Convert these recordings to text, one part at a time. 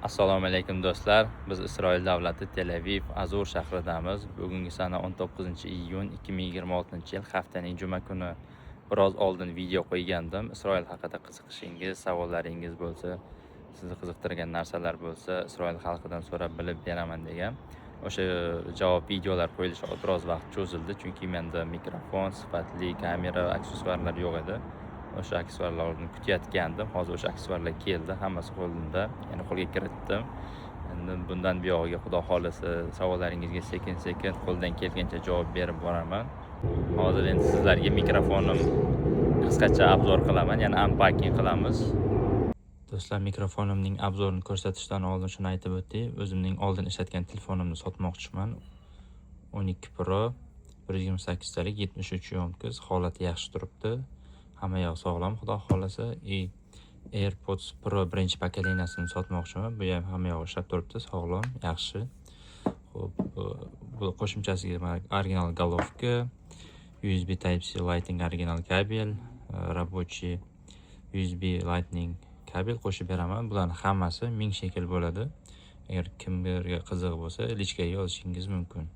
Assalomu alaykum do'stlar. Biz Isroil davlati Tel Aviv, Azur shahridamiz. Bugungi sana 19-iyun 2026-yil haftaning juma kuni. Biroz oldin video qo'ygandim. Isroil haqida qiziqishingiz, savollaringiz bo'lsa, sizni qiziqtirgan narsalar bo'lsa, Isroil xalqidan so'rab bilib beraman degan. O'sha javob videolar qo'yilishi biroz vaqt cho'zildi, chunki menda mikrofon, sifatli kamera, aksessuarlar yo'q edi. O'sha aksessuarlarni kutayotgandim. Hozir o'sha aksessuarlar keldi, hammasi qo'limda. Ya'ni qo'lga kiritdim. Endi bundan buyog'iga xudo xolasa savollaringizga sekin-sekin qo'ldan kelgancha javob berib boraman. Hozir endi sizlarga mikrofonim qisqacha obzor qilaman, ya'ni unpacking qilamiz. Do'stlar, mikrofonimning obzorini ko'rsatishdan oldin shuni aytib o'tay. O'zimning oldin ishlatgan telefonimni sotmoqchiman. 12 Pro 128 talik 73 yomkiz, holati yaxshi turibdi. Hamma yoq sog'lom, xudo xolasa. AirPods Pro birinchi pokoleniyasini sotmoqchiman. Bu ham hamma yoq ishlab turibdi, sog'lom, yaxshi. Xo'p, bu qo'shimchasiga original головка, USB Type-C Lightning original kabel, рабочий USB Lightning kabel qo'shib beraman. Bularning hammasi 1000 shekel bo'ladi. Agar kimlarga qiziq bo'lsa, lichkaga yozishingiz mumkin.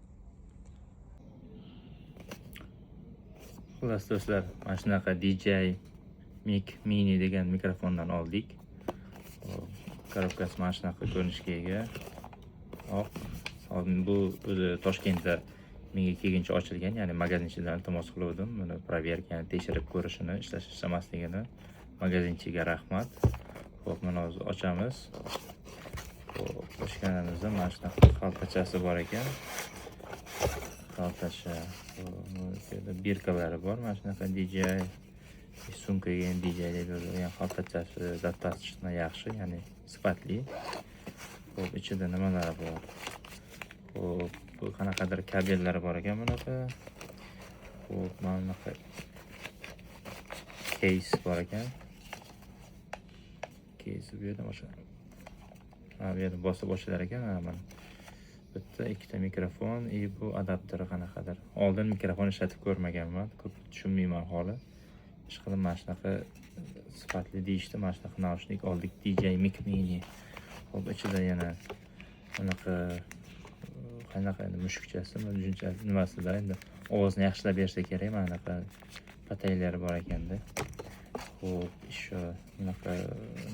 Xullas do'stlar, mana shunaqa DJI Mic Mini degan mikrofondan oldik. Korobkasi mana shunaqa ko'rinishga ega. Hozir bu o'zi Toshkentda menga kelguncha ochilgan, ya'ni magazinchidan iltimos qildim. Buni proverkani tekshirib ko'rishini, ishlamasligini. Magazinchiga rahmat. Xo'p, mana hozir ochamiz. Xo'p, ochganimizda mana shunaqa xaltachasi bor ekan. Xaltacha, birkalari bor. Mana shunaqa DJI sumkaga ham DJI deb yozilgan xaltachasi достаточно yaxshi, ya'ni sifatli. Xo'p, ichida nimalar bor? Xo'p, bu qanaqadir kabellari bor ekan bunaqa. Xo'p, mana bunaqa case bor ekan. Case bu yerda boshqa. Bu yerda bosib ochilar ekan, mana. Bitta, ikkita mikrofon, bu adapteri qanaqadir. Oldin mikrofon ishlatib ko'rmaganman, ko'p tushunmayman holi. Ishqilib mana shunaqa sifatli deyishdi, mana shunaqa naushnik oldik, DJI Mic Mini. Xo'p, ichida yana bunaqa qanaqa endi mushukchasi, nimasida endi ovozni yaxshilab bersa kerak, mana bunaqa pataylari bor ekanda. Xo'p, еще bunaqa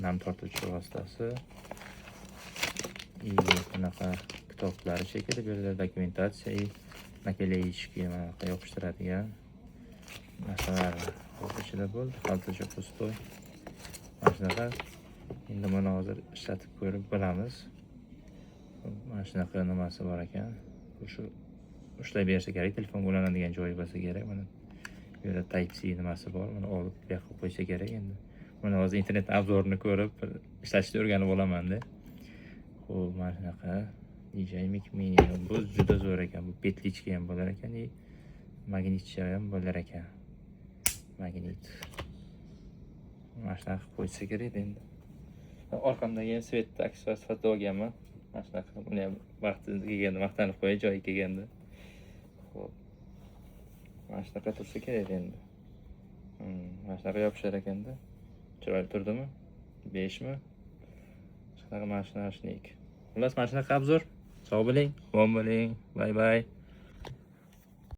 nam tortuvchi vositasi. Bunaqa kitoblari shekilli beriladi, dokumentatsiya, nakleyishki mana bunaqa yopishtiradigan narsalar ichida bo'ldi. Xaltacha pustoy. Mana shunaqa. Endi buni hozir ishlatib ko'rib bilamiz. Mana shunaqa nimasi bor ekan. Shu ushlab bersa kerak, telefon ulanadigan joyi bo'lsa kerak. Mana bu yerda Type-C nimasi bor. Buni olib bu yoqqa qo'ysa kerak endi. Buni hozir internet obzorini ko'rib ishlashni o'rganib olaman-da. Xo'p, mana shunaqa DJI Mic Mini. Bu juda zo'r ekan. Bu petlichka ham bo'lar ekan, magnitcha ham bo'lar ekan. Magnit. Mana shunaqa qo'ysa kerak endi. Orqamdagi svetni aksessuar sifatida olganman. Mana shunaqa, buni ham vaqti kelganda maqtanib qo'yay, joyi kelganda. Xo'p. Mana shunaqa tursa kerak endi. Mana shunaqa yopishar ekanda. Chiroyli turdimi? 5 mi? Shunaqa mana shunaqa. Xullas, mana shunaqa obzor. Sog' bo'ling, omon bo'ling. Bay bay.